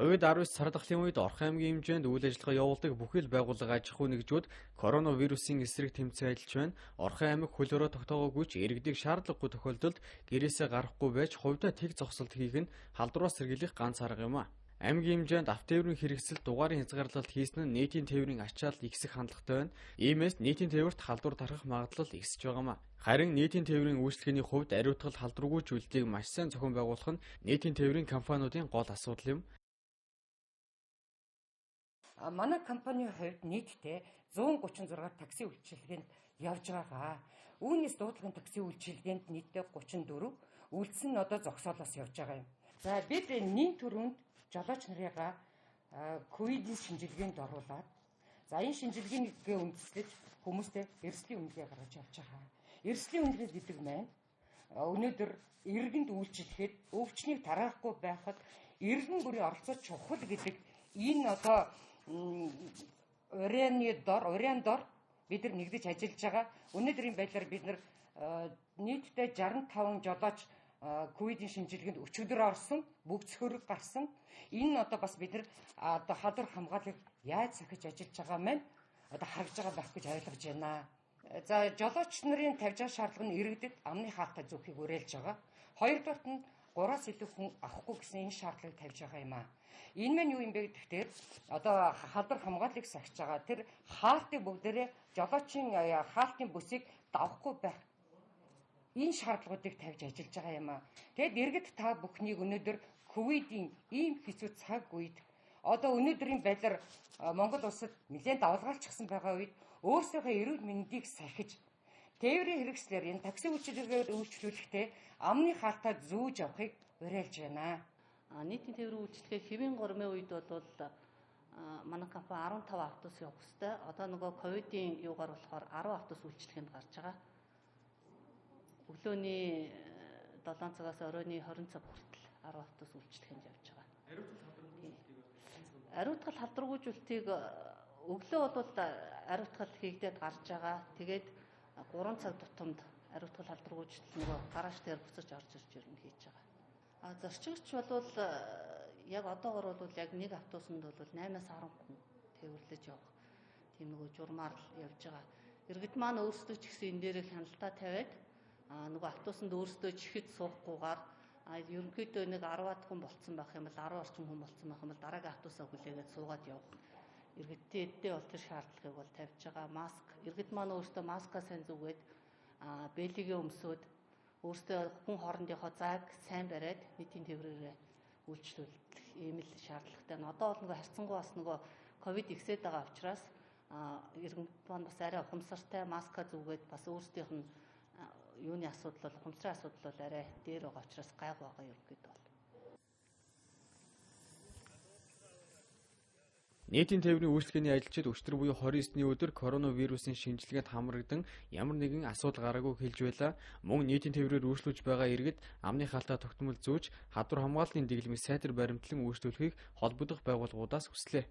COVID-19 сар дахлын үед Орхон аймгийн хэмжээнд үйл ажиллагаа явуулдаг бүхэл байгууллага аж ахуй нэгжүүд коронавирусын эсрэг тэмцэн ажиллаж байна. Орхон аймаг хөл өрөө тогтоогоогүй ч иргэдийг шаардлагагүй тохиолдолд гэрээсээ гарахгүй байж хувьдаа тэг зогсолт хийх нь халдвараас сэргийлэх ганц арга юм а. Аймгийн хэмжээнд автотээврийн хэрэгсэлд дугаарын хязгаарлалт хийсэн нь нийтийн тээврийн ачаалал ихсэх хандлагатай байна. Иймээс нийтийн тээврт халдвар тархах магадлал ихсэж байгаамаа. Харин нийтийн тээврийн үйлчлэгээний хувьд ариутгал халдваргүй зүйлтийг маш сайн зохион байгуулах нь нийтийн тээврийн компаниудын гол асуудал юм. Манай компанийн хувьд нийтдээ 136 такси үйлчилгээнд явж байгаа. Үүнээс дуудлагын такси үйлчилгээнд нийтдээ 34, үлдсэн нь одоо зогсоолоос явж байгаа юм. За бид нийт төрөнд жолооч нарыгаа ковидын шинжилгээнд оруулаад энэ шинжилгээгээ үндэслэж хүмүүстээ эрсдлийн үнэлгээ гаргаж явж байгаа. Эрсдлийн үнэлгээ гэдэг маань өнөөдөр иргэнд үйлчлэхэд өвчнийг тараахгүй байхад иргэн бүрийн оролцоо чухал гэдэг энэ одоо уран дор бид нар нэгдэж ажиллаж байгаа. Өнөөдрийн байдлаар бид нар нийтдээ 65 жолооч ковидын шинжилгээнд өчигдөр орсон, бүгд цөхөрөг гарсан. Энэ нь одоо бас бид нар одоо халдвар хамгаалалыг яаж сахиж ажиллаж байгаа маань одоо харагдж байгаа байх гэж ойлгож байна. За жолооч нарын тавьж байгаа шаардлага нь иргэдэд амны хаалтай зүүхийг уриалж байгаа. Хоёрдугаарт нь 3-аас илүү хүн авахгүй гэсэн энэ шаардлагыг тавьж байгаа юм аа. Энэ маань юу юм бэ гэхээр одоо халдвар хамгааллыг сахиж байгаа. Тэр хаалтыг бүгдээрээ жолоочийн хаалтын бүсийг давахгүй байх. Энэ шаардлагуудыг тавьж ажиллаж байгаа юм аа. Тэгэд иргэд та бүхнийг өнөөдөр ковидын ийм хэцүү цаг үед одоо өнөөдрийн байдлаар Монгол улсад нэлээд давалгаалчихсан байгаа үед өөрсдийнхөө эрүүл мэндийг сахиж тээврийн хэрэгслээр энэ такси үйлчилгээгээр үйлчлүүлэхдээ амны хаалтаа зүүж авахыг уриалж байна. Нийтийн тээврийн үйлчлэгээ хэвийн гормын үед бол манай компани 15 автобус явах хэвээр. Одоо нөгөө ковидын юугаар болохоор 10 автобус үйлчлэгээнд гарч байгаа. Өглөөний 7 цагаас оройн 20 цаг хүртэл 10 автобус үйлчлэгээнд явж байгаа. Ариутгал халдваргүйжүүлэлтийг өглөө бол ариутгал хийгдээд гарч байгаа. Тэгээд 3 цаг тутамд ариутгал халдваргүйжүүлэлт нөгөө гараж дээр буцаж орж ирж ирнэ хийж байгаа. Зорчигч бол яг одоогор бол яг нэг автобусанд бол 8-аас 10 хүн тээвэрлэж явах тийм нөгөө журмаар л явж байгаа. Иргэд маань өөрсдөө ч гэсэн энэ дээр хяналтаа тавиад нөгөө автобусанд өөрсдөө чихэж суухгүйгээр ерөнхийдөө нэг 10-аад хүн болцсон байх юм бол 10 орчим хүн болцсон байх юм бол дараагийн автобусаа хүлээгээд суугаад явах. Иргэдтэй бол тэр шаардлагыг бол тавьж байгаа. Маск иргэд маань өөрсдөө маскаа сайн зүгээд бэлигээ өмсөөд өөрсдөө хүн хоорондынхоо зааг сайн бариад нийтийн тээврээрээ үйлчлүүлэх ийм л шаардлагатай. Одоо бол нөгөө харьцангуй бас нөгөө ковид ихсээд байгаа учраас иргэд маань бас арай ухамсартай маска зүгээд бас өөрсдийнх нь юуны асуудал бол ухамсарын асуудал бол арай дээр байгаа учраас гайгүй байгаа юм гээд бол. Нийтийн тээврийн үйлчлэгээний ажилчид өчтөр буюу 29-ний өдөр коронавирусын шинжилгээнд хамрагдан ямар нэгэн асуудал гараагүй хэлж байлаа. Мөн нийтийн тээврээр үйлчлүүлж байгаа иргэд амны хаалтаа тогтмол зүүж хадвар хамгааллын дэглэмийг сайтар баримтлан үйлчлүүлэхийг холбогдох байгууллагуудаас хүслээ.